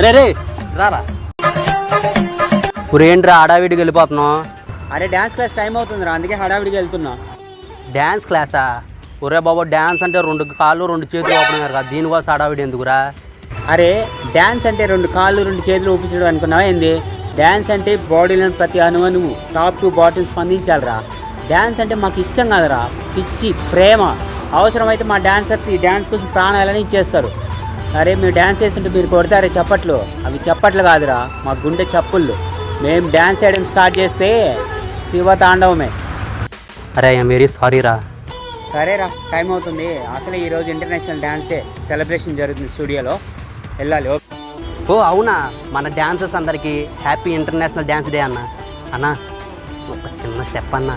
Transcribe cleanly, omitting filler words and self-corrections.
అరే రే రారా ఏంట్రా హడావిడికి వెళ్ళిపోతున్నావు? అరే డ్యాన్స్ క్లాస్ టైం అవుతుందిరా, అందుకే హడావిడికి వెళ్తున్నా. డ్యాన్స్ క్లాసా? ఒరే బాబు డ్యాన్స్ అంటే 2 కాళ్ళు 2 చేతులు ఓపెన్ అయ్యారు కదా, దీనికోసం హడావిడి ఎందుకురా? అరే డ్యాన్స్ అంటే 2 కాళ్ళు 2 చేతులు ఊపించడం అనుకున్నావా ఏంది? డ్యాన్స్ అంటే బాడీలోని ప్రతి అణువును టాప్ టు బాటమ్ స్పందించాలిరా. డ్యాన్స్ అంటే మాకు ఇష్టం కాదురా, పిచ్చి ప్రేమ. అవసరమైతే మా డాన్సర్స్ ఈ డ్యాన్స్ కోసం ప్రాణాలని ఇచ్చేస్తారు. అరే మీరు డ్యాన్స్ చేస్తుంటే మీరు కొడతారే చప్పట్లు, అవి చప్పట్లు కాదురా, మా గుండె చప్పుళ్ళు. మేము డ్యాన్స్ చేయడం స్టార్ట్ చేస్తే శివ తాండవమే. అరే ఐఎమ్ వెరీ సారీ రా. సరేరా, టైం అవుతుంది. అసలు ఈరోజు ఇంటర్నేషనల్ డ్యాన్స్ డే సెలబ్రేషన్ జరుగుతుంది స్టూడియోలో, వెళ్ళాలి. ఓ అవునా, మన డాన్సర్స్ అందరికీ హ్యాపీ ఇంటర్నేషనల్ డ్యాన్స్ డే అన్న. అన్న ఒక చిన్న స్టెప్ అన్న.